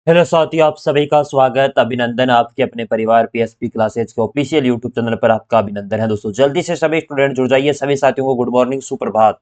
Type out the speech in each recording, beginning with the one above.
Hello साथियों, आप सभी का स्वागत अभिनंदन आपके अपने परिवार पीएसपी क्लासेज के ऑफिशियल यूट्यूब चैनल पर आपका अभिनंदन है। दोस्तों जल्दी से सभी स्टूडेंट जुड़ जाइए। सभी साथियों को गुड मॉर्निंग, सुप्रभात।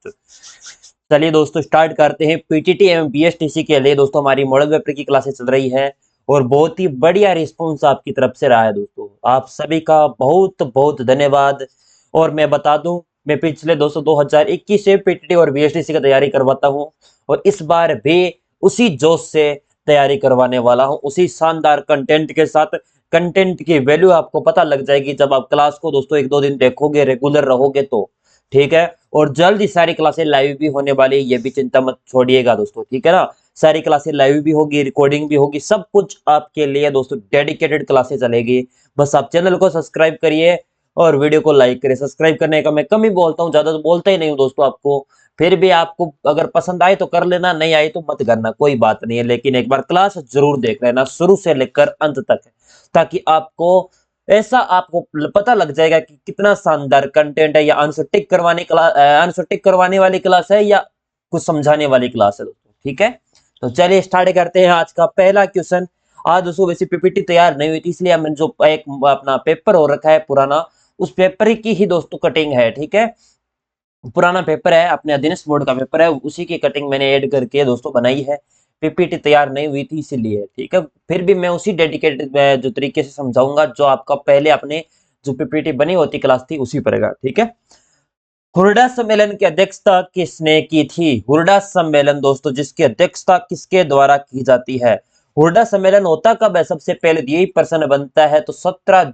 चलिए दोस्तों स्टार्ट करते हैं। पीटीटी एवं बीएसटीसी के लिए दोस्तों हमारी मॉडल पेपर की क्लासेस चल रही है और बहुत ही बढ़िया रिस्पॉन्स आपकी तरफ से रहा है। दोस्तों आप सभी का बहुत बहुत धन्यवाद। और मैं बता दूं, मैं पिछले दोस्तों 2021 से पीटीटी और बीएसटीसी की तैयारी करवाता हूं और इस बार भी उसी जोश से तैयारी करवाने वाला हूं, उसी शानदार कंटेंट के साथ। कंटेंट की वैल्यू आपको पता लग जाएगी जब आप क्लास को दोस्तों एक दो दिन देखोगे, रेगुलर रहोगे तो। ठीक है। और जल्द ही सारी क्लासें लाइव भी होने वाली है, ये भी चिंता मत छोड़िएगा दोस्तों। ठीक है ना। सारी क्लासें लाइव भी होगी, रिकॉर्डिंग भी होगी, सब कुछ आपके लिए दोस्तों डेडिकेटेड क्लासें चलेगी। बस आप चैनल को सब्सक्राइब करिए और वीडियो को लाइक करिए। सब्सक्राइब करने का मैं कम ही बोलता हूँ, ज्यादा तो बोलता ही नहीं हूँ दोस्तों आपको। फिर भी आपको अगर पसंद आए तो कर लेना, नहीं आए तो मत करना, कोई बात नहीं है। लेकिन एक बार क्लास जरूर देख लेना शुरू से लेकर अंत तक, ताकि आपको ऐसा आपको पता लग जाएगा कि कितना शानदार कंटेंट है। या आंसर टिक करवाने क्लास, आंसर टिक करवाने वाली क्लास है या कुछ समझाने वाली क्लास है दोस्तों। ठीक है। तो चलिए स्टार्ट करते हैं आज का पहला क्वेश्चन। आज दोस्तों वैसे पीपीटी तैयार नहीं हुई थी, इसलिए हमने जो एक अपना पेपर हो रखा है पुराना, उस पेपर की ही दोस्तों कटिंग है। ठीक है। पुराना पेपर है, अपने अधीनस्थ बोर्ड का पेपर है, उसी की कटिंग मैंने ऐड करके दोस्तों बनाई है। पीपीटी तैयार नहीं हुई थी इसीलिए। ठीक है। फिर भी मैं उसी डेडिकेटेड जो तरीके से समझाऊंगा जो आपका पहले अपने जो पीपीटी बनी होती क्लास थी उसी पर है। ठीक है। हुरडा सम्मेलन की अध्यक्षता किसने की थी? हुरडा सम्मेलन दोस्तों जिसकी अध्यक्षता किसके द्वारा की जाती है? हुरडा सम्मेलन होता कब है? सबसे पहले यही प्रश्न बनता है। तो 17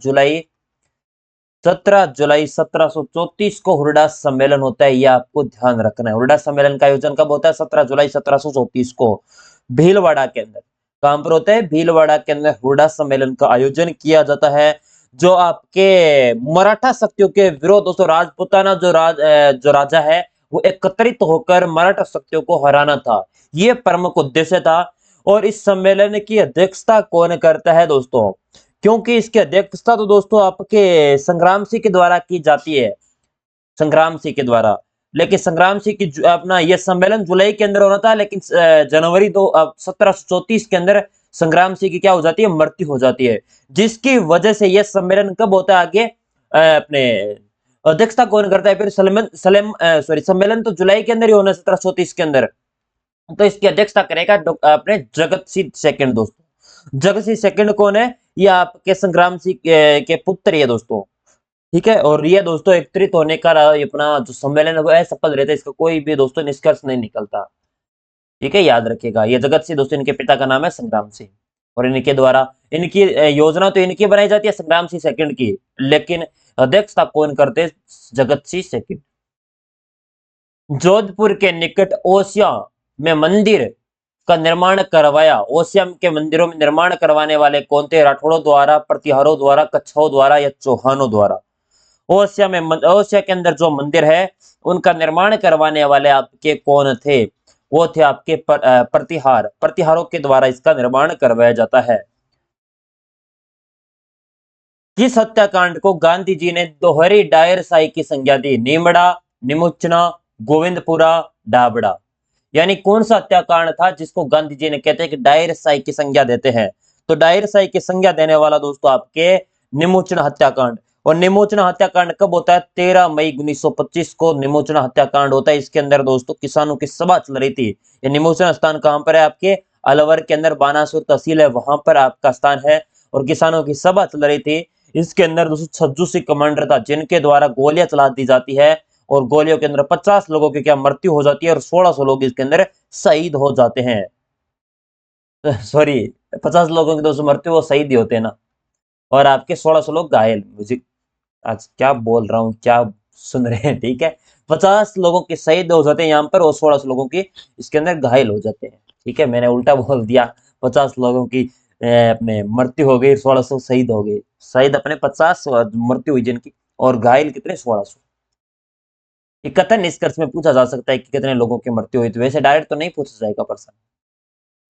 जुलाई 1734 को हुरडा सम्मेलन होता है, यह आपको ध्यान रखना है। हुरडा सम्मेलन का आयोजन कब होता है? 17 जुलाई 1734 को भीलवाड़ा के अंदर। कहां पर होता है? भीलवाड़ा के अंदर हुरडा सम्मेलन का आयोजन किया जाता है। जो आपके मराठा शक्तियों के विरोध दोस्तों, राजपुताना जो राजा है वो एकत्रित होकर मराठा शक्तियों को हराना था, ये प्रमुख उद्देश्य था। और इस सम्मेलन की अध्यक्षता कौन करता है दोस्तों? क्योंकि इसकी अध्यक्षता तो दोस्तों आपके संग्राम सिंह के द्वारा की जाती है, संग्राम सिंह के द्वारा। लेकिन संग्राम सिंह की अपना यह सम्मेलन जुलाई के अंदर होना था, लेकिन जनवरी 1734 के अंदर संग्राम सिंह की क्या हो जाती है? मृत्यु हो जाती है। जिसकी वजह से यह सम्मेलन कब होता है आगे अपने अध्यक्षता कौन करता है फिर? सम्मेलन तो जुलाई के अंदर ही होना है, 1734 के अंदर। तो इसकी अध्यक्षता करेगा अपने जगत सिंह सेकंड दोस्तों। जगत सिंह सेकंड कौन है? ये आपके संग्राम सिंह के पुत्र है दोस्तों। ठीक है। और ये दोस्तों एकत्रित होने का अपना जो सम्मेलन है वो असफल रहता है, इसका कोई भी दोस्तों निष्कर्ष नहीं निकलता। ठीक है, याद रखिएगा। ये जगत सिंह दोस्तों, इनके पिता का नाम है संग्राम सिंह। और इनके द्वारा इनकी योजना तो इनकी बनाई जाती है, संग्राम सिंह सेकंड की। लेकिन अध्यक्षता कौन करते? जगत सिंह सेकंड। जोधपुर के निकट ओसिया में मंदिर का निर्माण करवाया। ओसिया के मंदिरों में निर्माण करवाने वाले कौन थे? राठौड़ों द्वारा, प्रतिहारों द्वारा, कच्छों द्वारा या चौहानों द्वारा? ओसिया के अंदर जो मंदिर है उनका निर्माण करवाने वाले आपके कौन थे? वो थे आपके प्रतिहारों के द्वारा इसका निर्माण करवाया जाता है। किस हत्याकांड को गांधी जी ने दोहरी डायरशाही की संज्ञा दी? नीमड़ा, निमुचना, गोविंदपुरा, डाबड़ा। यानी कौन सा हत्याकांड था जिसको गांधी जी ने कहते हैं कि डायरशाही की संज्ञा देते हैं? तो डायरशाही की संज्ञा देने वाला दोस्तों आपके निमोचना हत्याकांड। और निमोचना हत्याकांड कब होता है? 13 मई 1925 को निमोचना हत्याकांड होता है। इसके अंदर दोस्तों किसानों की सभा चल रही थी। ये निमोचना स्थान कहां पर है? आपके अलवर के अंदर, बानासुर तहसील है, वहां पर आपका स्थान है। और किसानों की सभा चल रही थी। इसके अंदर दोस्तों छज्जू सिंह कमांडर था, जिनके द्वारा गोलियां चला दी जाती है। और गोलियों के अंदर 50 लोगों की क्या मृत्यु हो जाती है और 1600 लोग इसके अंदर शहीद हो जाते हैं। सॉरी, 50 लोगों की दोस्तों मृत्यु, वो शहीद ही होते हैं ना। और आपके 1600 लोग घायल। मुझे आज क्या बोल रहा हूँ, क्या सुन रहे हैं? ठीक है। 50 लोगों के शहीद हो जाते हैं यहाँ पर और 1600 लोगों की इसके अंदर घायल हो जाते हैं। ठीक है, मैंने उल्टा बोल दिया। 50 लोगों की अपने मृत्यु हो गई, 1600 शहीद हो गए। शहीद अपने 50 मृत्यु हुई जिनकी, और घायल कितने? 1600। ये कथन निष्कर्ष में पूछा जा सकता है कि कितने लोगों की मृत्यु हुई, तो वैसे डायरेक्ट तो नहीं पूछा जाएगा प्रश्न।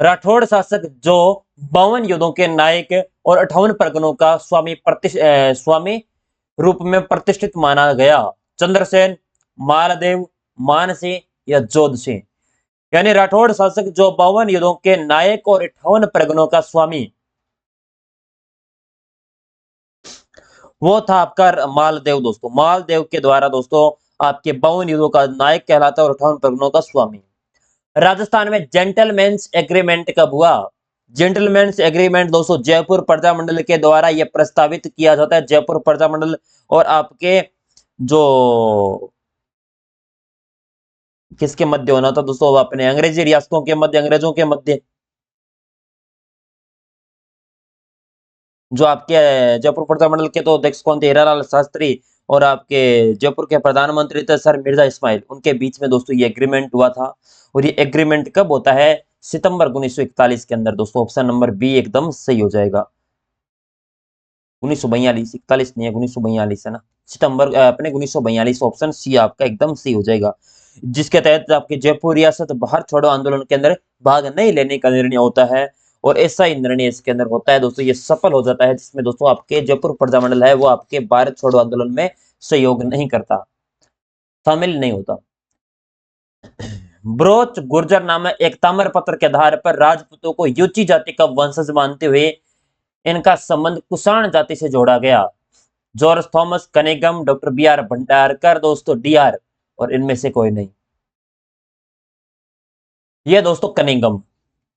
राठौड़ शासक जो 52 युद्धों के नायक और 58 परगनों का स्वामी रूप में प्रतिष्ठित माना गया। चंद्रसेन, मालदेव, मानसिंह या जोध सिंह? यानी राठौड़ शासक जो 52 युद्धों के नायक और 58 परगनों का स्वामी, वो था आपका मालदेव दोस्तों। मालदेव के द्वारा दोस्तों आपके 52 युद्धों का नायक कहलाता है और 58 परगनों का स्वामी। राजस्थान में जेंटलमैन्स एग्रीमेंट कब हुआ? जेंटलमैन्स एग्रीमेंट दोस्तों जयपुर प्रजामंडल के द्वारा यह प्रस्तावित किया जाता है। जयपुर प्रजामंडल और आपके जो किसके मध्य होना था दोस्तों? अपने अंग्रेजी रियासतों के मध्य, अंग्रेजों के मध्य। जो आपके जयपुर प्रजामंडल के तो अध्यक्ष कौन थे? हीरालाल शास्त्री। और आपके जयपुर के प्रधानमंत्री थे सर मिर्जा इस्माइल। उनके बीच में दोस्तों ये एग्रीमेंट हुआ था। और ये एग्रीमेंट कब होता है? सितंबर 1941 के अंदर दोस्तों। ऑप्शन नंबर बी एकदम सही हो जाएगा। 1942, 41 नहीं है, 1942 है ना। सितंबर अपने 1942, ऑप्शन सी आपका एकदम सही हो जाएगा। जिसके तहत आपके जयपुर रियासत भारत छोड़ो आंदोलन के अंदर भाग नहीं लेने का निर्णय होता है। और ऐसा ही निर्णय इसके अंदर होता है दोस्तों, ये सफल हो जाता है, जिसमें दोस्तों आपके जयपुर प्रजामंडल है वो आपके भारत छोड़ो आंदोलन में सहयोग नहीं करता, शामिल नहीं होता। ब्रोच गुर्जर नामक एक ताम्रपत्र के आधार पर राजपूतों को युची जाति का वंशज मानते हुए इनका संबंध कुषाण जाति से जोड़ा गया। George Thomas, Cunningham, doctor B R Bhandarkar दोस्तों, डी आर, और इनमें से कोई नहीं। ये दोस्तों कनिंघम।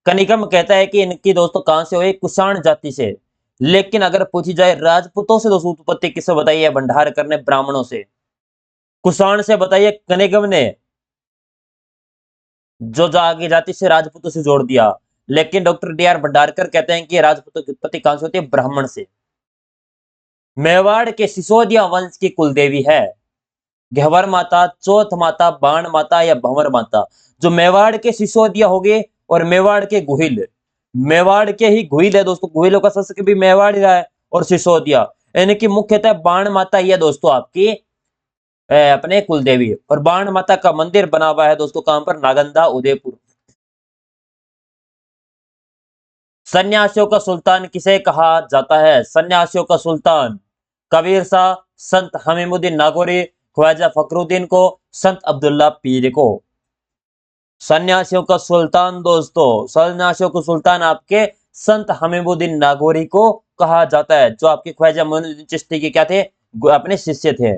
कनिंघम कहता है कि इनकी दोस्तों कहां से हुई? कुषाण जाति से। लेकिन अगर पूछी जाए राजपूतों से दोस्तों उत्पत्ति किससे बताई है? भंडारकर ने ब्राह्मणों से। कुषाण से बताइए कनिंघम ने, जो आगे जाति से राजपूतों से जोड़ दिया। लेकिन डॉक्टर डी आर भंडारकर कहते हैं कि राजपूतों की उत्पत्ति कहां से होती है? ब्राह्मण से। मेवाड़ के सिसोदिया वंश की कुलदेवी है घेवर माता, चौथ माता, बाण माता या भंवर माता। जो मेवाड़ के सिसोदिया हो गए और मेवाड़ के गुहिल, मेवाड़ के ही गुहिल है दोस्तों। गुहिलों का शासक भी मेवाड़ ही रहा है। और सिसोदिया इनकी मुख्यतः बाण माता ही है दोस्तों आपकी अपने कुलदेवी। और बाण माता का मंदिर बना हुआ है दोस्तों कहां पर? नागंदा, उदयपुर। सन्यासियों का सुल्तान किसे कहा जाता है? सन्यासियों का सुल्तान कबीर शाह, संत हमीमुद्दीन नागौरी, ख्वाजा फखरुद्दीन को, संत अब्दुल्ला पीर को। सन्यासियों का सुल्तान दोस्तों, सन्यासियों को सुल्तान आपके संत हमीमुद्दीन नागौरी को कहा जाता है, जो आपके ख्वाजा मोइनुद्दीन चिश्ती के क्या थे? अपने शिष्य थे।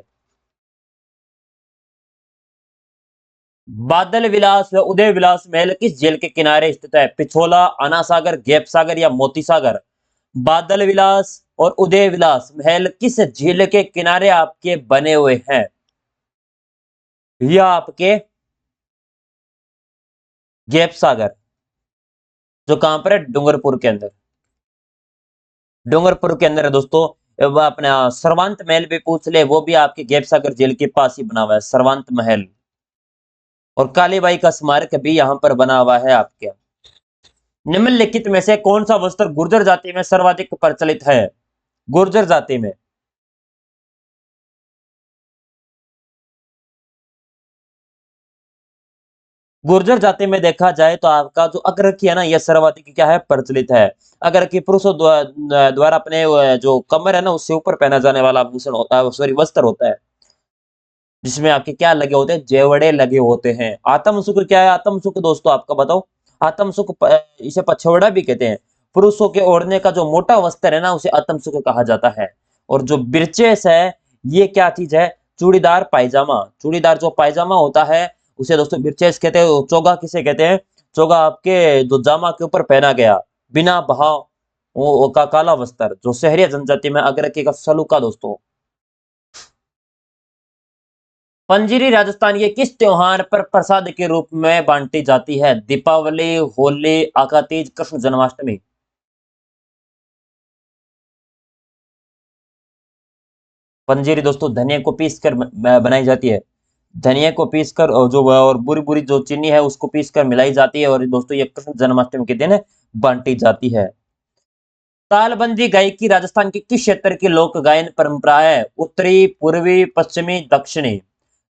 बादल विलास व उदय विलास महल किस झील के किनारे स्थित है? पिछोला, आना सागर, गैप सागर या मोती सागर। बादल विलास और उदय विलास महल किस झील के किनारे आपके बने हुए हैं? यह आपके गैप सागर, जो कहां पर है? डूंगरपुर के अंदर। डूंगरपुर के अंदर है दोस्तों। अब अपना सर्वांत महल भी पूछ ले, वो भी आपके गैप सागर जेल के पास ही बना हुआ है, सर्वांत महल। और कालीबाई का स्मारक भी यहां पर बना हुआ है आपके। निम्नलिखित में से कौन सा वस्त्र गुर्जर जाति में सर्वाधिक प्रचलित है? गुर्जर जाति में गुर्जर जाति में देखा जाए तो आपका जो अग्रकी है ना, यह सर्वाधिक क्या है? प्रचलित है। अग्रकी पुरुषों द्वारा अपने जो कमर है ना उससे ऊपर पहना जाने वाला आभूषण होता है, सॉरी वस्त्र होता है, जिसमें आपके क्या लगे होते हैं? जेवड़े लगे होते हैं। आत्म सुख क्या है? आत्म सुख दोस्तों आपका बताओ। आत्म सुख इसे पछौड़ा भी कहते हैं। पुरुषों के ओढ़ने का जो मोटा वस्त्र है ना उसे आत्म सुख कहा जाता है। और जो बिरचेस है, ये क्या चीज है? चूड़ीदार पायजामा। चूड़ीदार जो पायजामा होता है उसे दोस्तों बिरचेस कहते हैं। चोगा किसे कहते हैं? चोगा आपके जो जामा के ऊपर पहना गया बिना बहाव वो का काला वस्त्र, जो शहरी जनजाति में अग्रकी का सलूका दोस्तों। पंजीरी राजस्थान के किस त्योहार पर प्रसाद के रूप में बांटी जाती है? दीपावली, होली, आकातीज, कृष्ण जन्माष्टमी। पंजीरी दोस्तों धनिया को पीस कर बनाई जाती है। धनिया को पीस कर और जो और बुरी बुरी जो चीनी है उसको पीस कर मिलाई जाती है, और दोस्तों ये कृष्ण जन्माष्टमी के दिन बांटी जाती है। तालबंदी गायकी राजस्थान के किस क्षेत्र की लोक गायन परंपरा है? उत्तरी, पूर्वी, पश्चिमी, दक्षिणी।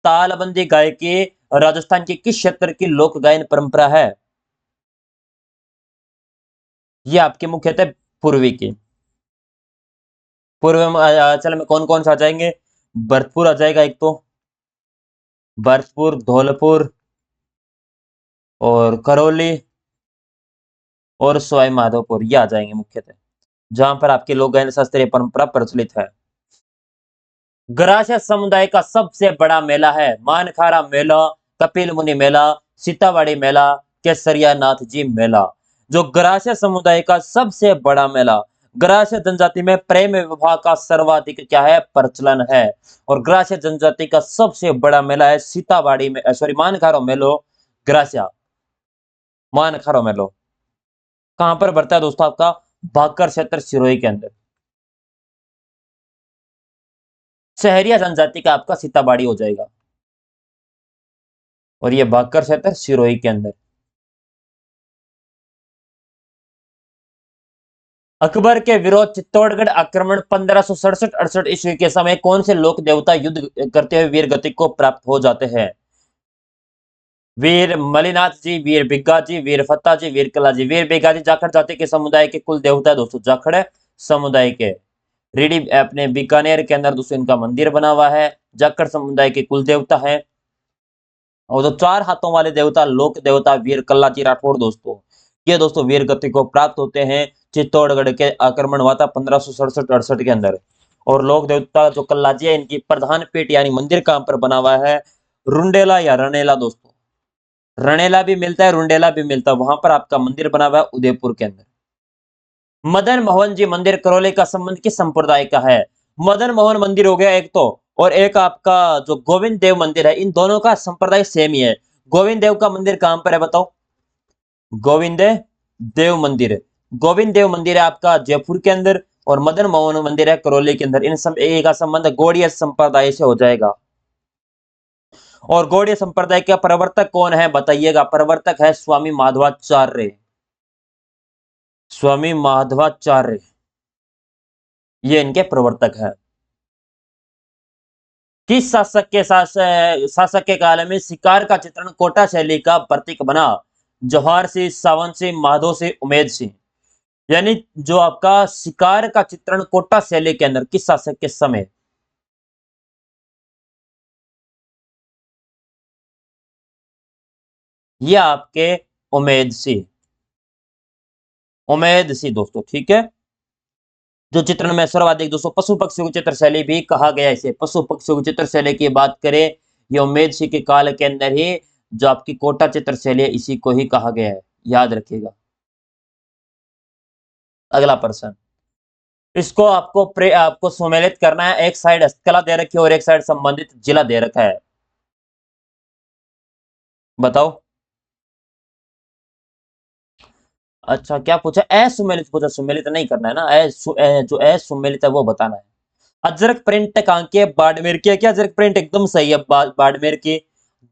तालबंदी गायकी राजस्थान के किस क्षेत्र की लोक गायन परंपरा है? ये आपके मुख्यतः पूर्वी की। पूर्व में चल में कौन कौन सा आ जाएंगे? भरतपुर आ जाएगा एक तो, भरतपुर, धौलपुर, और करौली और सवाई माधोपुर, ये आ जाएंगे मुख्यतः, जहां पर आपके लोक गायन शास्त्रीय परंपरा प्रचलित है। ग्रासिया समुदाय का सबसे बड़ा मेला है मानखारा मेला, कपिल मुनि मेला, सीतावाड़ी मेला, केसरिया नाथ जी मेला। जो ग्रासिया समुदाय का सबसे बड़ा मेला, ग्रासिया जनजाति में प्रेम विवाह का सर्वाधिक क्या है, प्रचलन है। और ग्रासिया जनजाति का सबसे बड़ा मेला है सीतावाड़ी में, सॉरी, मानखारो मेलो, ग्रासिया मानखारो मेलो। कहां पर बढ़ता है दोस्तों, आपका भाकर क्षेत्र सिरोही के अंदर। शहरिया जनजाति का आपका सीताबाड़ी हो जाएगा, और ये भाकर क्षेत्र सिरोही के अंदर। अकबर के विरोध चित्तौड़गढ़ आक्रमण 1567-68 ईस्वी के समय कौन से लोक देवता युद्ध करते हुए वीर गति को प्राप्त हो जाते हैं? वीर मलिनाथ जी, वीर बिग्गा जी, वीर फत्ता जी, वीर कला जी। वीर बिग्गा जी जाखड़ जाति के समुदाय के कुल देवता है दोस्तों, जाखड़ समुदाय के। रेडी अपने बीकानेर के अंदर दोस्तों इनका मंदिर बना हुआ है, जाखड़ समुदाय के कुल देवता है। और जो 4 हाथों वाले देवता, लोक देवता वीर कल्लाजी राठौड़ दोस्तों, ये दोस्तों वीर गति को प्राप्त होते हैं। चित्तौड़गढ़ के आक्रमण हुआ था 1567-68 के अंदर। और लोक देवता जो कल्लाजी है, इनकी प्रधान पीठ यानी मंदिर कहां पर बना हुआ है, रुंडेला या रणेला दोस्तों। रणेला भी मिलता है, रुंडेला भी मिलता है, वहां पर आपका मंदिर बना हुआ है उदयपुर के अंदर। मदन मोहन जी मंदिर करौली का संबंध किस संप्रदाय का है? मदन मोहन मंदिर हो गया एक तो, और एक आपका जो गोविंद देव मंदिर है, इन दोनों का संप्रदाय सेम ही है। गोविंद देव का मंदिर कहां पर है बताओ? गोविंद देव मंदिर, गोविंद देव मंदिर है आपका जयपुर के अंदर, और मदन मोहन मंदिर है करौली के अंदर। इन सब एक का संबंध गौड़ीय संप्रदाय से हो जाएगा। और गौड़ीय संप्रदाय का प्रवर्तक कौन है बताइएगा? प्रवर्तक है स्वामी माधवाचार्य, स्वामी माधवाचार्य, ये इनके प्रवर्तक है। किस शासक के काल में शिकार का चित्रण कोटा शैली का प्रतीक बना? जौहर सिंह, सावंत सिंह, माधो सिंह, उमेद सिंह। यानी जो आपका शिकार का चित्रण कोटा शैली के अंदर किस शासक के समय? ये आपके उमेद सिंह, उमेद सिंह दोस्तों, ठीक है। जो चित्रण में सर्वाधिक दोस्तों पशु पक्षियों की चित्र शैली भी कहा गया है इसे, पशु पक्षियों की चित्र शैली की बात करें, ये उमेद सिंह के काल के अंदर ही जो आपकी कोटा चित्र शैली है, इसी को ही कहा गया है, याद रखिएगा। अगला प्रश्न, इसको आपको सुमेलित करना है। एक साइड हस्तकला दे रखी है और एक साइड संबंधित जिला दे रखा है, बताओ। अच्छा, क्या पूछा? असुमेलित पूछा, सुमेलित नहीं करना है ना। जो असुमेलित है वो बताना है। अजरक प्रिंट कहाँ की है? बाड़मेर की है क्या? अजरक प्रिंट एकदम सही है, बाड़मेर की।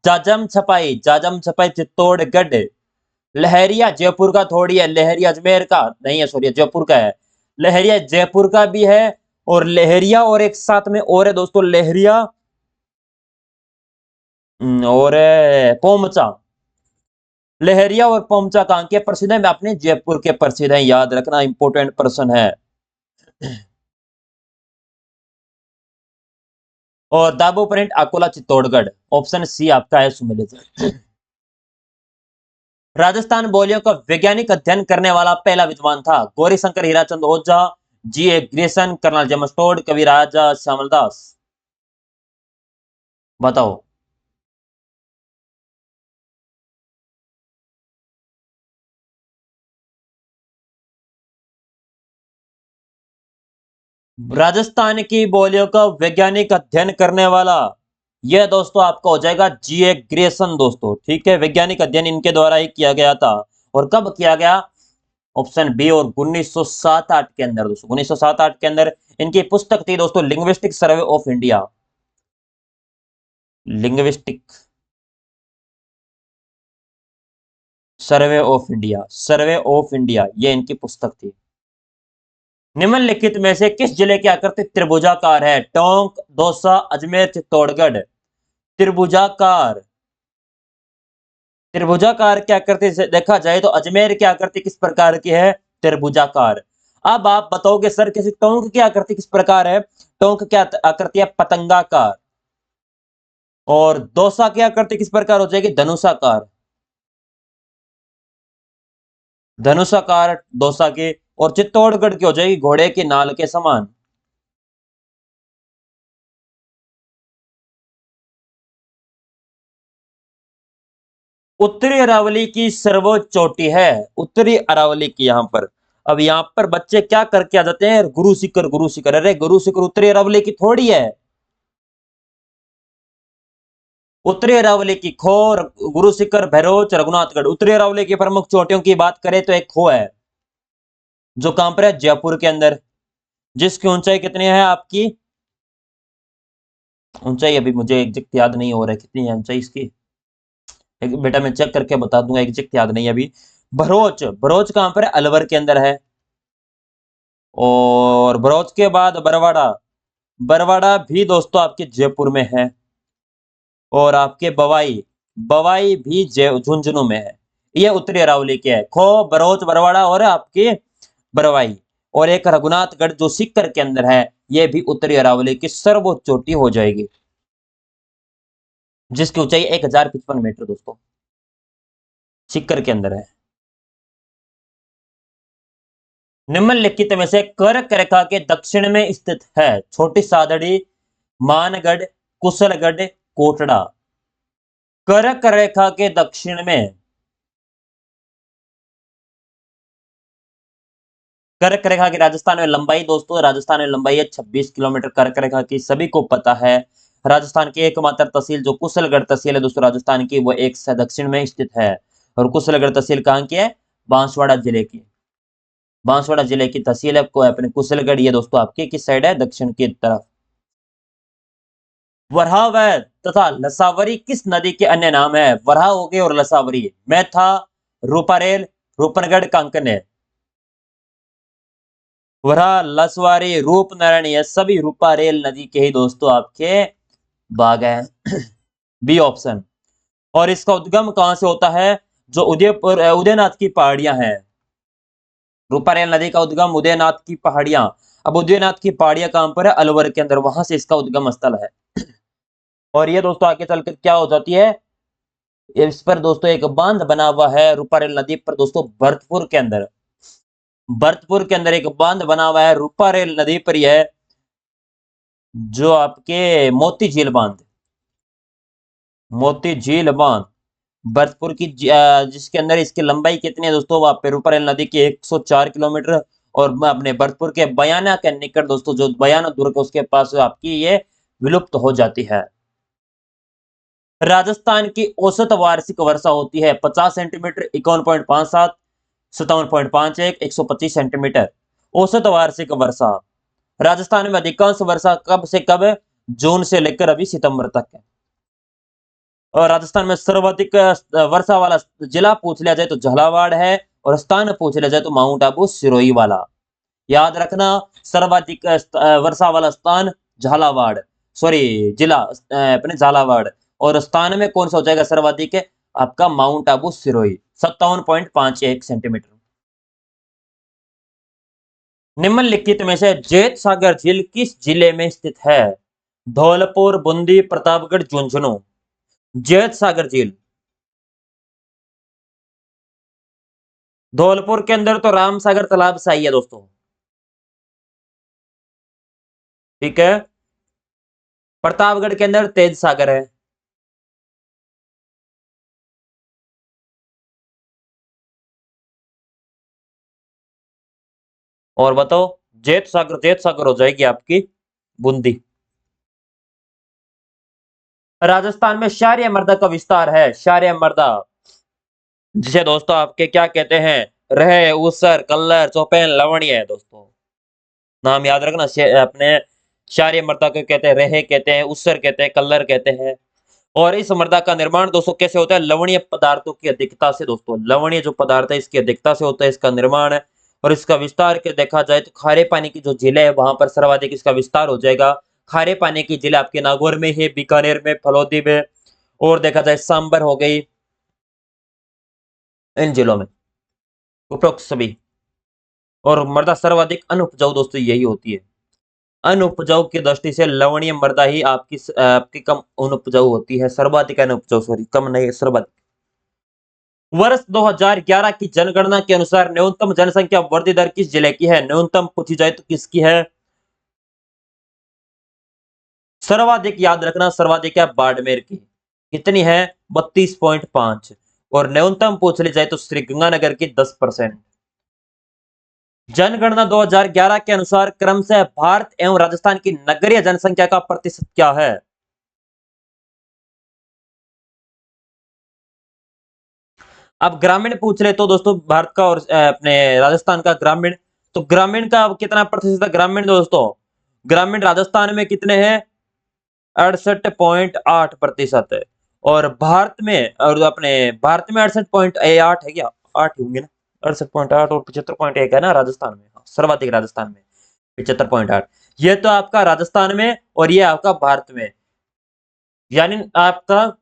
जाजम छपाई, जाजम छपाई चित्तौड़गढ़। लहरिया जयपुर का थोड़ी है, लहरिया अजमेर का नहीं है, सॉरी जयपुर का है। लहरिया जयपुर का भी है, और लहरिया और एक साथ में और है दोस्तों, लहरिया और पोमचा। लहरिया और पोमचा कहाँ के प्रसिद्ध है? मैं अपने जयपुर के प्रसिद्ध है, याद रखना, इंपोर्टेंट प्रश्न है। और Dabu print Akola Chittorgarh, option C आपका है सुमिलित। राजस्थान बोलियों का वैज्ञानिक अध्ययन करने वाला पहला विद्वान था? गौरीशंकर हीराचंद ओझा, जी ए ग्रेसन, कर्नल जेम्स टोड, कविराज श्यामलदास। बताओ। राजस्थान की बोलियों का वैज्ञानिक अध्ययन करने वाला, यह दोस्तों आपका हो जाएगा जी ए ग्रेसन दोस्तों, ठीक है। वैज्ञानिक अध्ययन इनके द्वारा ही किया गया था, और कब किया गया? ऑप्शन बी, और 1907-8 के अंदर दोस्तों, 1907-8 के अंदर। इनकी पुस्तक थी दोस्तों linguistic survey of India, linguistic survey of India, survey of India, ये इनकी पुस्तक थी। निम्नलिखित में से किस जिले की आकृति त्रिभुजाकार है? टोंक, दौसा, अजमेर, चित्तौड़गढ़। त्रिभुजाकार, त्रिभुजाकार की आकृति से देखा जाए तो अजमेर की आकृति किस प्रकार की है? त्रिभुजाकार। अब आप बताओगे सर किसी टोंक की आकृति किस प्रकार है? टोंक की आकृति है पतंगाकार। और दौसा की आकृति किस प्रकार हो जाएगी? धनुषाकार। धनुषाकार दौसा की, और चित्तौड़गढ़ की हो जाएगी घोड़े की नाल के समान। उत्तरी अरावली की सर्वोच्च चोटी है, उत्तरी अरावली की यहाँ पर। अब यहाँ पर बच्चे क्या करके आ जाते हैं, गुरु शिखर गुरु शिखर, अरे गुरु शिखर उत्तरी अरावली की थोड़ी है। उत्तरी अरावली की खो, गुरु शिखर, भैरोच, रघुनाथगढ़। उत्तरी अरावली की प्रमुख चोटियों की बात करें तो एक खो है, जो कहां पर है, जयपुर के अंदर, जिसकी ऊंचाई कितनी है आपकी, ऊंचाई अभी मुझे एग्जैक्ट याद नहीं हो रहा है कितनी है ऊंचाई इसकी, एक बेटा मैं चेक करके बता दूंगा, एग्जैक्ट याद नहीं है अभी। भरोच, भरोच कहां पर है, अलवर के अंदर है। और भरोच के बाद बरवाड़ा, बरवाड़ा भी दोस्तों आपके जयपुर में है। और आपके बवाई, बवाई भी झुंझुनू में है। ये उत्तरी अरावली के है, खो, बरोच, बरवाड़ा और आपके बरवाई। और एक रघुनाथगढ़ जो सीकर के अंदर है, यह भी उत्तरी अरावली की सर्वोच्च चोटी हो जाएगी, जिसकी ऊंचाई 1055 मीटर दोस्तों, सीकर के अंदर है। निम्नलिखित में से कर्क रेखा के दक्षिण में स्थित है, छोटी सादड़ी, मानगढ़, कुशलगढ़, कोटड़ा। कर्क रेखा के दक्षिण में, कर्क रेखा की राजस्थान में लंबाई दोस्तों, राजस्थान में लंबाई है 26 किलोमीटर कर्क रेखा की, सभी को पता है। राजस्थान की एकमात्र तहसील जो कुशलगढ़ तहसील है दोस्तों राजस्थान की, वो एक से दक्षिण में स्थित है। और कुशलगढ़ तहसील कहाँ की है, बांसवाड़ा जिले की, बांसवाड़ा जिले की तहसील है, अपने कुशलगढ़, ये दोस्तों आपकी किस साइड है, दक्षिण की तरफ। वराह तथा लसावरी किस नदी के अन्य नाम है, वराह हो गए और लसावरी, मैथा, रूपारेल, रूपनगढ़, कांकन है। वराह, लसवारी, रूपनारायण, ये सभी रूपारेल नदी के ही दोस्तों आपके बाग है। B option. और इसका उद्गम कहां से होता है, जो उदयपुर उदयनाथ की पहाड़ियां हैं, रूपारेल नदी का उद्गम उदयनाथ की पहाड़ियां। अब उदयनाथ की पहाड़ियां कहां पर है, अलवर के अंदर, वहां से इसका उद्गम स्थल है। और ये दोस्तों आगे चलकर क्या हो जाती है, इस पर दोस्तों एक बांध बना हुआ है रूपारेल नदी पर दोस्तों, भरतपुर के अंदर, भरतपुर के अंदर एक बांध बना हुआ है रूपारेल नदी पर, यह जो आपके मोती झील बांध, मोती झील बांध भरतपुर की, जिसके अंदर इसकी लंबाई कितनी है दोस्तों, वहां पे रूपारेल नदी की 104 किलोमीटर। और अपने भरतपुर के बयाना के निकट दोस्तों, जो बयाना दुर्ग उसके पास आपकी ये विलुप्त हो जाती है। राजस्थान की औसत वार्षिक वर्षा होती है 50 सेंटीमीटर, 51.57, 57.51, 125 सेंटीमीटर, औसत वार्षिक वर्षा। राजस्थान में अधिकांश वर्षा कब से कब है, जून से लेकर अभी सितंबर तक है। और राजस्थान में सर्वाधिक वर्षा वाला जिला पूछ लिया जाए तो झालावाड़ है, और स्थान पूछ लिया जाए तो माउंट आबू सिरोही वाला। याद रखना, सर्वाधिक वर्षा वाला स्थान झालावाड़, सॉरी जिला अपने झालावाड़, और स्थान में कौन सा हो जाएगा सर्वाधिक है, आपका माउंट आबू सिरोही, 57.51 सेंटीमीटर। निम्नलिखित में से जेत सागर झील किस जिले में स्थित है, धौलपुर, बूंदी, प्रतापगढ़, झुंझुनू। जेत सागर झील धौलपुर के अंदर तो राम सागर तालाब से आई है दोस्तों, ठीक है। प्रतापगढ़ के अंदर तेज सागर है। और बताओ, जेत सागर हो जाएगी आपकी बूंदी। राजस्थान में शारिया मर्दा का विस्तार है, शारिया मर्दा, जिसे दोस्तों आपके क्या कहते हैं, रहे, उसर, कल्लर, चौपेन, लवणीय है दोस्तों, नाम याद रखना। अपने शारिया मर्दा को कहते हैं, रहे कहते हैं, उसर कहते हैं, कल्लर कहते हैं। और इस मृदा का निर्माण दोस्तों कैसे होता है, लवणीय पदार्थों की अधिकता से दोस्तों, लवणीय जो पदार्थ है इसकी अधिकता से होता है इसका निर्माण है। और इसका विस्तार के देखा जाए तो खारे पानी की जो जिले है वहां पर सर्वाधिक इसका विस्तार हो जाएगा। खारे पानी की जिले आपके नागौर में है, बीकानेर में, फलोदी में, और देखा जाए सांबर हो गई, इन जिलों में उपरोक्त सभी। और मृदा सर्वाधिक अनुपजाऊ दोस्तों यही होती है, अनुपजाऊ की दृष्टि से लवणीय मृदा ही आपकी कम अनुपजाऊ होती है, सर्वाधिक अनुपजाऊ, सॉरी कम नहीं, सर्वाधिक। वर्ष 2011 की जनगणना के अनुसार न्यूनतम जनसंख्या वृद्धि दर किस जिले की है? न्यूनतम पूछी जाए तो किसकी है? सर्वाधिक याद रखना, सर्वाधिक है बाड़मेर की। कितनी है? 32.5। और न्यूनतम पूछ ली जाए तो श्रीगंगानगर की 10%। जनगणना 2011 के अनुसार क्रमशः भारत एवं राजस्थान की नगरीय जनसंख्या का प्रतिशत क्या है? अब ग्रामीण पूछ रहे तो दोस्तों भारत का और अपने राजस्थान का ग्रामीण, तो ग्रामीण का कितना प्रतिशत है ग्रामीण दोस्तों? ग्रामीण राजस्थान में कितने हैं? 68.8% है। और भारत में, और अपने भारत में 68.8 है क्या? 8 होंगे ना। 68.8 और 75.1 है ना राजस्थान में। हाँ, सर्वाधिक राजस्थान में 75.8। ये तो आपका राजस्थान में और ये आपका भारत में। यानी आपका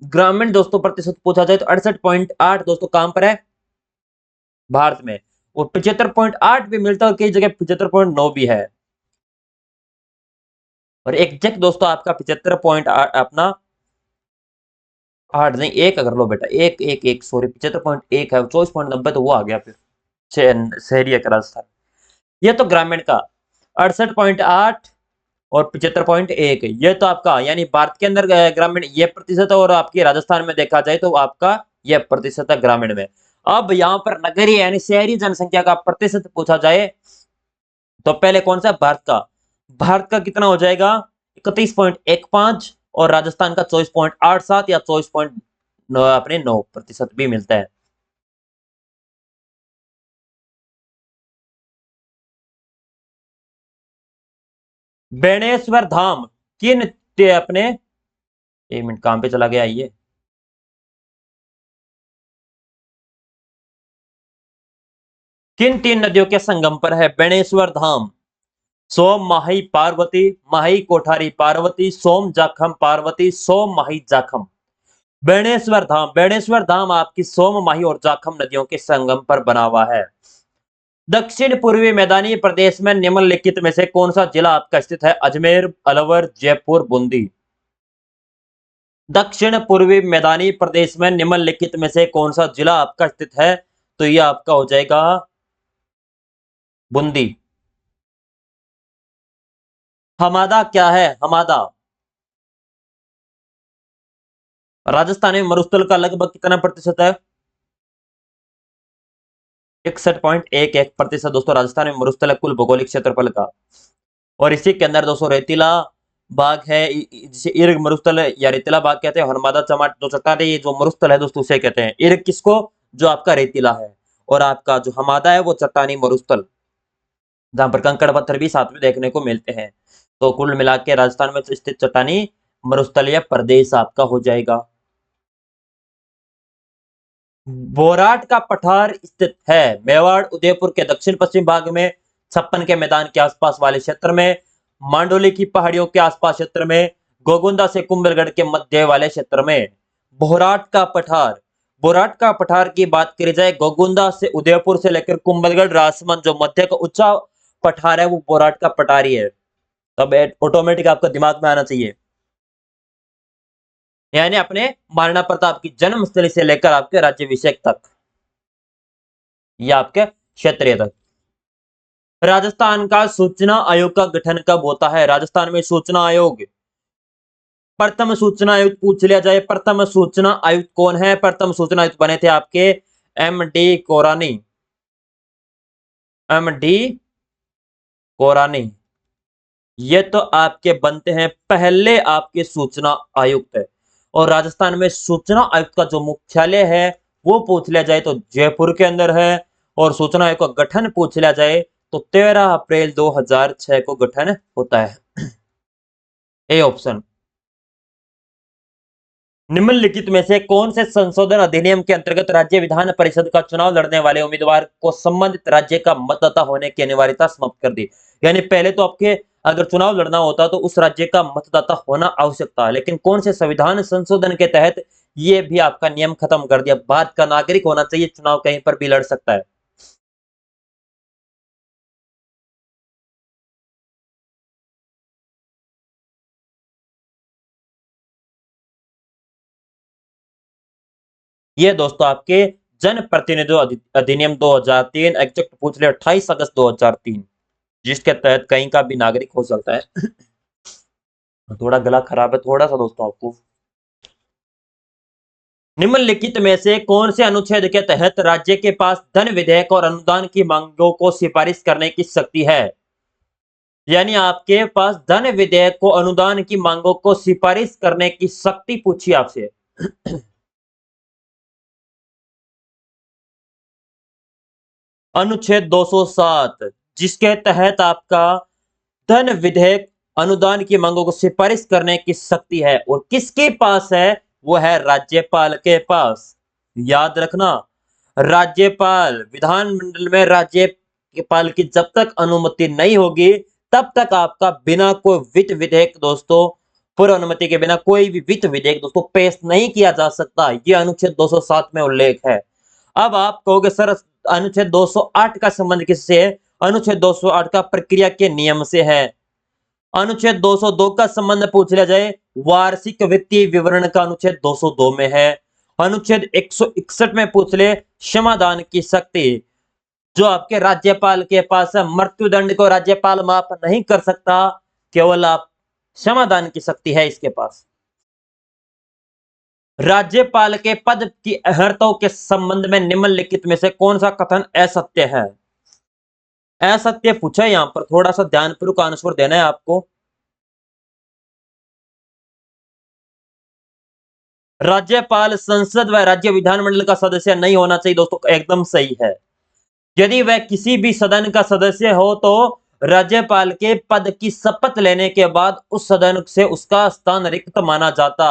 ग्रामीण दोस्तों प्रतिशत पूछा जाए तो 68.8 दोस्तों कहां पर है? भारत में। और 75.8 भी मिलता है और कई जगह 75.9 भी है। और एग्जैक्ट दोस्तों आपका 75.8 अपना 8 नहीं, एक अगर लो बेटा, एक एक एक सॉरी 75.1 है, 24.90 तो वो आ गया फिर शहरी का राजस्थान। ये तो ग्रामीण का 68.8 और 75.1, ये तो आपका यानी भारत के अंदर ग्रामीण ये प्रतिशत है, और आपके राजस्थान में देखा जाए तो आपका यह प्रतिशत है ग्रामीण में। अब यहाँ पर नगरीय यानी शहरी जनसंख्या का प्रतिशत पूछा जाए तो पहले कौन सा? भारत का। भारत का कितना हो जाएगा? 31.15। और राजस्थान का 24.87 या 24.9 अपने 9% भी मिलता है। बेणेश्वर धाम किन अपने, एक मिनट काम पे चला गया ये, किन 3 नदियों के संगम पर है बेणेश्वर धाम? सोम माही पार्वती, माही कोठारी पार्वती, सोम जाखम पार्वती, सोम माही जाखम। बेणेश्वर धाम, बेणेश्वर धाम आपकी सोम माही और जाखम नदियों के संगम पर बना हुआ है। दक्षिण पूर्वी मैदानी प्रदेश में निम्नलिखित में से कौन सा जिला आपका स्थित है? अजमेर, अलवर, जयपुर, बूंदी। दक्षिण पूर्वी मैदानी प्रदेश में निम्नलिखित में से कौन सा जिला आपका स्थित है? तो यह आपका हो जाएगा बूंदी। हमादा क्या है? हमादा राजस्थान में मरुस्थल का लगभग कितना प्रतिशत है? 61.11% दोस्तों राजस्थान में मरुस्थल है कुल भौगोलिक क्षेत्रफल का। और इसी के अंदर दोस्तों रेतीला बाग है, जिसे इर्ग मरुस्थल या रेतीला बाग कहते हैं। हरमादा चमाट जो चट्टान है, ये जो मरुस्थल है दोस्तों उसे कहते हैं। इर्ग किसको? जो आपका रेतीला है। और आपका जो हमादा है वो चट्टानी मरुस्थल, जहां पर कंकड़ पत्थर भी साथ में देखने को मिलते हैं। तो कुल मिला के राजस्थान में स्थित चट्टानी मरुस्थल या प्रदेश आपका हो जाएगा। बोराट का पठार स्थित है मेवाड़ उदयपुर के दक्षिण पश्चिम भाग में, छप्पन के मैदान के आसपास वाले क्षेत्र में, मांडोली की पहाड़ियों के आसपास क्षेत्र में, गोगुंदा से कुंभलगढ़ के मध्य वाले क्षेत्र में। बोराट का पठार, बोराट का पठार की बात करी जाए गोगुंदा से उदयपुर से लेकर कुंभलगढ़ राजसमंद जो मध्य का ऊंचा पठार है वो बोराट का पठार ही है। तब ऑटोमेटिक आपका दिमाग में आना चाहिए। यानी अपने महाराणा प्रताप की जन्मस्थली से लेकर आपके राज्याभिषेक तक, या आपके क्षेत्रीय तक। राजस्थान का सूचना आयोग का गठन कब होता है? राजस्थान में सूचना आयोग, प्रथम सूचना आयुक्त पूछ लिया जाए, प्रथम सूचना आयुक्त कौन है? प्रथम सूचना आयुक्त बने थे आपके एम डी कोरानी, एम डी कोरानी। ये तो आपके बनते हैं पहले आपके सूचना आयुक्त है। और राजस्थान में सूचना आयुक्त का जो मुख्यालय है वो पूछ लिया जाए तो जयपुर के अंदर है। और सूचना आयोग का गठन पूछ लिया जाए तो 13 अप्रैल 2006 को गठन होता है। A option. निम्नलिखित में से कौन से संशोधन अधिनियम के अंतर्गत राज्य विधान परिषद का चुनाव लड़ने वाले उम्मीदवार को संबंधित राज्य का मतदाता होने की अनिवार्यता समाप्त कर दी? यानी पहले तो आपके अगर चुनाव लड़ना होता तो उस राज्य का मतदाता होना आवश्यक था, लेकिन कौन से संविधान संशोधन के तहत ये भी आपका नियम खत्म कर दिया? भारत का नागरिक होना चाहिए, चुनाव कहीं पर भी लड़ सकता है। ये दोस्तों आपके जन प्रतिनिधि अधिनियम 2003 एग्जैक्ट पूछ ले 28 अगस्त 2003, जिसके तहत कहीं का भी नागरिक हो सकता है। थोड़ा गला खराब है थोड़ा सा दोस्तों आपको। निम्नलिखित में से कौन से अनुच्छेद के तहत राज्य के पास धन विधेयक और अनुदान की मांगों को सिफारिश करने की शक्ति है? यानी आपके पास धन विधेयक को अनुदान की मांगों को सिफारिश करने की शक्ति पूछी आपसे। अनुच्छेद 207, जिसके तहत आपका धन विधेयक अनुदान की मांगों को सिफारिश करने की शक्ति है और किसके पास है? वो है राज्यपाल के पास। याद रखना, राज्यपाल, विधानमंडल में राज्यपाल की जब तक अनुमति नहीं होगी तब तक आपका बिना कोई वित्त विधेयक दोस्तों, पूर्व अनुमति के बिना कोई भी वित्त विधेयक दोस्तों पेश नहीं किया जा सकता। यह अनुच्छेद 207 में उल्लेख है। अब आप कहोगे सर अनुच्छेद 208 का संबंध किससे है? अनुच्छेद 208 का प्रक्रिया के नियम से है। अनुच्छेद 202 का संबंध पूछ लिया जाए, वार्षिक वित्तीय विवरण का अनुच्छेद 202 में है। अनुच्छेद 161 में पूछ ले, क्षमादान की शक्ति जो आपके राज्यपाल के पास है, मृत्युदंड को राज्यपाल माफ नहीं कर सकता, केवल आप क्षमादान की शक्ति है इसके पास। राज्यपाल के पद की अहर्ताओं के संबंध में निम्नलिखित में से कौन सा कथन असत्य है? असत्य पूछा है, यहां पर थोड़ा सा ध्यानपूर्वक आंसर देना है आपको। राज्यपाल संसद व राज्य विधानमंडल का सदस्य नहीं होना चाहिए दोस्तों, एकदम सही है। यदि वह किसी भी सदन का सदस्य हो तो राज्यपाल के पद की शपथ लेने के बाद उस सदन से उसका स्थान रिक्त माना जाता।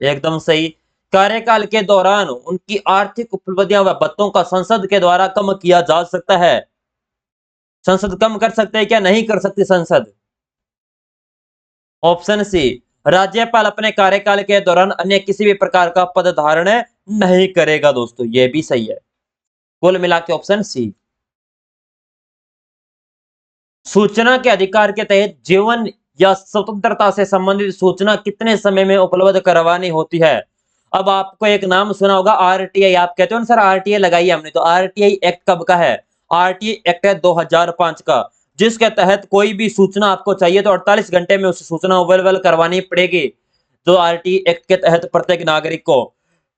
एकदम सही। कार्यकाल के दौरान उनकी आर्थिक उपलब्धियां व भत्तों का संसद के द्वारा कम किया जा सकता है। संसद कम कर सकते हैं क्या? नहीं कर सकती संसद। ऑप्शन सी, राज्यपाल अपने कार्यकाल के दौरान अन्य किसी भी प्रकार का पद धारण नहीं करेगा दोस्तों, यह भी सही है। कुल मिला के ऑप्शन सी। सूचना के अधिकार के तहत जीवन या स्वतंत्रता से संबंधित सूचना कितने समय में उपलब्ध करवानी होती है? अब आपको एक नाम सुना होगा आरटीआई, आप कहते हो ना सर आरटीआई लगाई हमने, तो आरटीआई एक्ट कब का है? आरटीआई एक्ट है 2005 का, जिसके तहत कोई भी सूचना आपको चाहिए तो 48 घंटे में उस सूचना अवेलेबल करवानी पड़ेगी। जो आरटीआई एक्ट के तहत प्रत्येक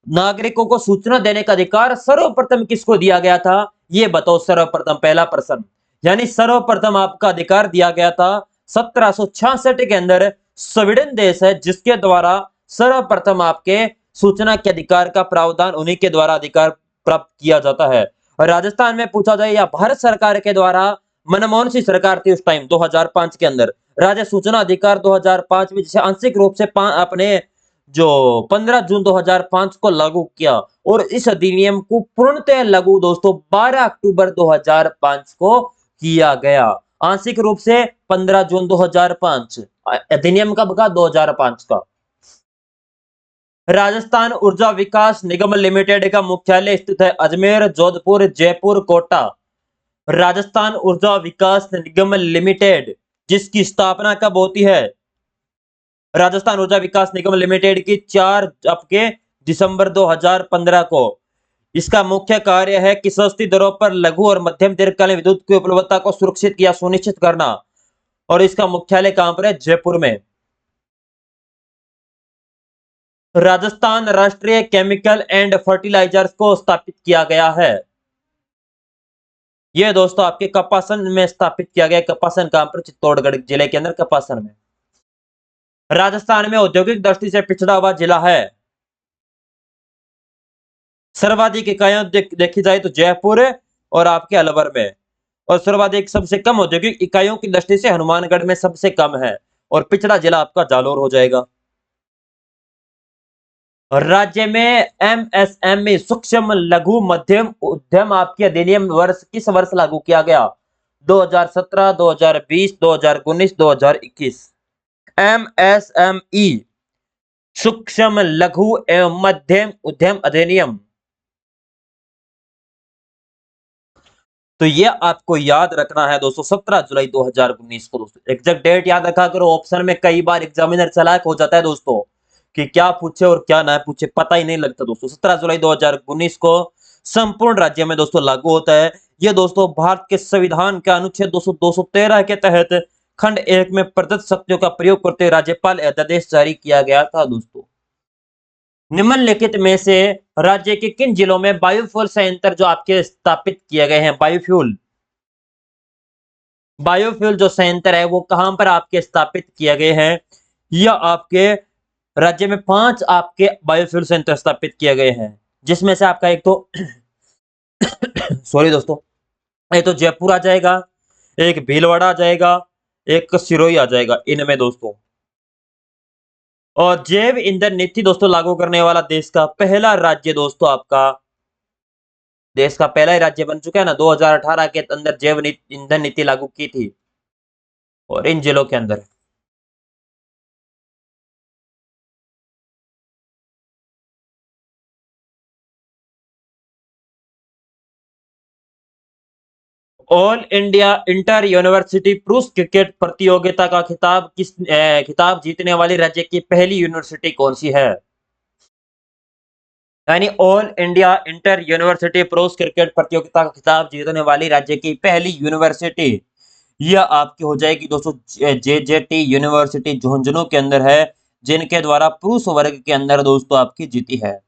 नागरिकों को सूचना देने का अधिकार सर्वप्रथम किसको दिया गया था? ये बताओ सर्वप्रथम, पहला प्रश्न। यानी सर्वप्रथम आपका अधिकार दिया गया था 1766 के अंदर। स्वीडन देश है जिसके द्वारा सर्वप्रथम आपके सूचना के अधिकार का प्रावधान उन्हीं के द्वारा अधिकार प्राप्त किया जाता है। और राजस्थान में पूछा जाए या भारत सरकार के द्वारा, मनमोहन सिंह सरकार थी उस टाइम 2005 के अंदर, राज्य सूचना अधिकार 2005 में जिसे आंशिक रूप से अपने जो 15 जून 2005 को लागू किया और इस अधिनियम को पूर्णतः लागू दोस्तों 12 अक्टूबर 2005 को किया गया। आंशिक रूप से 15 जून 2005, अधिनियम कब का? 2005 का। राजस्थान ऊर्जा विकास निगम लिमिटेड का मुख्यालय स्थित है अजमेर, जोधपुर, जयपुर, कोटा। राजस्थान ऊर्जा विकास निगम लिमिटेड जिसकी स्थापना कब होती है? राजस्थान ऊर्जा विकास निगम लिमिटेड की 4 आपके दिसंबर 2015 को। इसका मुख्य कार्य है कि सस्ती दरों पर लघु और मध्यम दीर्घकालीन विद्युत की उपलब्धता को सुरक्षित या सुनिश्चित करना, और इसका मुख्यालय कहां पर है? जयपुर में। राजस्थान राष्ट्रीय केमिकल एंड फर्टिलाइजर्स को स्थापित किया गया है। यह दोस्तों आपके कपासन में स्थापित किया गया। कपासन कहां पर? चित्तौड़गढ़ जिले के अंदर कपासन में। राजस्थान में औद्योगिक दृष्टि से पिछड़ा हुआ जिला है। सर्वाधिक इकाइयां देखी जाए तो जयपुर और आपके अलवर में, और सर्वाधिक सबसे कम औद्योगिक इकाइयों की दृष्टि से हनुमानगढ़ में सबसे कम है, और पिछड़ा जिला आपका जालोर हो जाएगा। राज्य में एमएसएमई सूक्ष्म लघु मध्यम उद्यम आपके अधिनियम वर्ष किस वर्ष लागू किया गया? 2017, 2020, 2019, 2021। एमएसएमई सूक्ष्म लघु एवं मध्यम उद्यम अधिनियम। तो ये आपको याद रखना है दोस्तों 17 जुलाई 2019 को। दोस्तों एग्जैक्ट डेट याद रखा करो, ऑप्शन में कई बार एग्जामिनर चालाक हो जाता है दोस्तों, कि क्या पूछे और क्या ना पूछे पता ही नहीं लगता दोस्तों। 17 जुलाई 2019 को संपूर्ण राज्य में दोस्तों लागू होता है। यह दोस्तों भारत के संविधान के अनुच्छेद 213 के तहत खंड 1 में प्रदत्त शक्तियों का प्रयोग करते हुए राज्यपाल अध्यादेश जारी किया गया था दोस्तों। निम्नलिखित में से राज्य के किन जिलों में बायोफ्यूल संयंत्र जो आपके स्थापित किए गए हैं, बायोफ्यूल जो संयंत्र है वो कहां पर आपके स्थापित किए गए हैं? यह आपके राज्य में 5 आपके बायोफ्यूल संयंत्र स्थापित किए गए हैं, जिसमें से आपका एक तो सॉरी दोस्तों, एक तो जयपुर आ जाएगा, एक भीलवाड़ा आ जाएगा, एक सिरोही आ जाएगा इनमें दोस्तों। और जैव ईंधन नीति दोस्तों लागू करने वाला देश का पहला राज्य दोस्तों आपका, देश का पहला ही राज्य बन चुका है ना, 2018 के अंदर जैव ईंधन नीति लागू की थी और इन जिलों के अंदर। ऑल इंडिया इंटर यूनिवर्सिटी पुरुष क्रिकेट प्रतियोगिता का खिताब जीतने वाली राज्य की पहली यूनिवर्सिटी कौन सी है? यानी ऑल इंडिया इंटर यूनिवर्सिटी पुरुष क्रिकेट प्रतियोगिता का खिताब जीतने वाली राज्य की पहली यूनिवर्सिटी यह आपकी हो जाएगी दोस्तों जेजेटी यूनिवर्सिटी झुंझुनू के अंदर है, जिनके द्वारा पुरुष वर्ग के अंदर दोस्तों आपकी जीती है।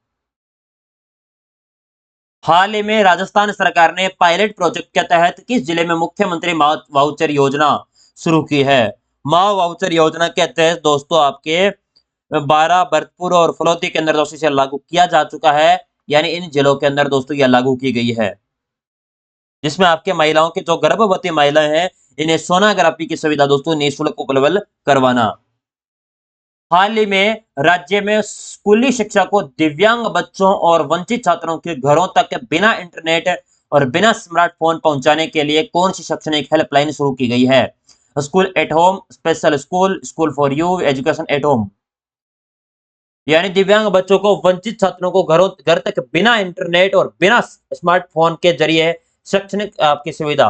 हाल ही में राजस्थान सरकार ने पायलट प्रोजेक्ट के तहत किस जिले में मुख्यमंत्री वाउचर योजना शुरू की है? माओ वाउचर योजना के तहत दोस्तों आपके 12 भरतपुर और फलौती के अंदर दोस्तों इसे लागू किया जा चुका है, यानी इन जिलों के अंदर दोस्तों यह लागू की गई है, जिसमें आपके महिलाओं की जो गर्भवती महिलाएं हैं इन्हें सोनोग्राफी की सुविधा दोस्तों निःशुल्क उपलब्ध करवाना। हाल ही में राज्य में स्कूली शिक्षा को दिव्यांग बच्चों और वंचित छात्रों के घरों तक बिना इंटरनेट और बिना स्मार्टफोन पहुंचाने के लिए कौन सी शैक्षणिक हेल्पलाइन शुरू की गई है? School at home, special school, school for you, education at home. यानी दिव्यांग बच्चों को, वंचित छात्रों को घर तक बिना इंटरनेट और बिना स्मार्टफोन के जरिए शैक्षणिक आपकी सुविधा।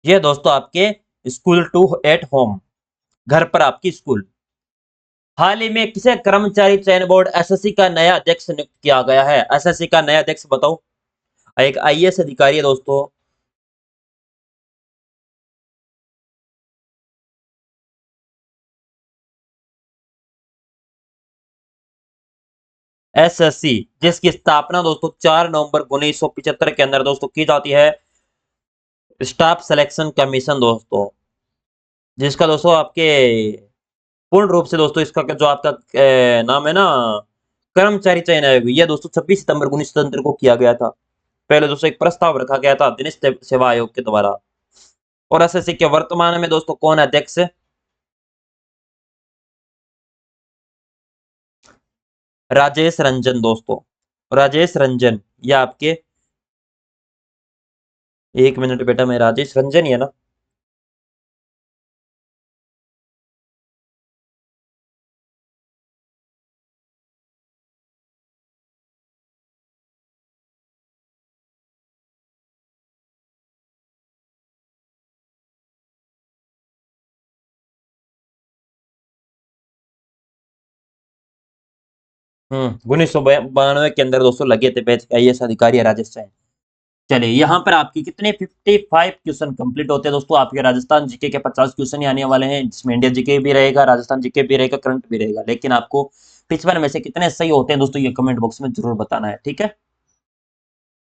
ये दोस्तों आपके स्कूल टू एट होम, घर पर आपकी स्कूल। हाल ही में किसे कर्मचारी चयन बोर्ड एसएससी का नया अध्यक्ष नियुक्त किया गया है? एसएससी का नया अध्यक्ष बताओ। एक आईएएस अधिकारी है दोस्तों। एसएससी जिसकी स्थापना दोस्तों 4 नवंबर 1975 के अंदर दोस्तों की जाती है, स्टाफ सिलेक्शन कमीशन दोस्तों, जिसका दोस्तों आपके पूर्ण रूप से दोस्तों इसका जो आपका नाम है ना, कर्मचारी चयन आयोग, यह दोस्तों 26 सितंबर 1977 को किया गया था। पहले दोस्तों एक प्रस्ताव रखा गया था दिनेश सेवा आयोग के द्वारा। और एसएससी के वर्तमान में दोस्तों कौन अध्यक्ष है? राजेश रंजन दोस्तों, राजेश रंजन। या आपके, एक मिनट बेटा, मैं राजेश रंजन ही है ना? उन्नीस सौ बानवे के अंदर दोस्तों लगे थे बैच के आईएएस अधिकारी राजेश रंजन। चलिए यहाँ पर आपकी कितने 55 क्वेश्चन कंप्लीट होते हैं दोस्तों। आपके राजस्थान जीके के 50 क्वेश्चन ही आने वाले हैं, जिसमें इंडिया जीके भी रहेगा, राजस्थान जीके भी रहेगा, करंट भी रहेगा। लेकिन आपको 55 में से कितने सही होते हैं दोस्तों, ये कमेंट बॉक्स में जरूर बताना है, ठीक है।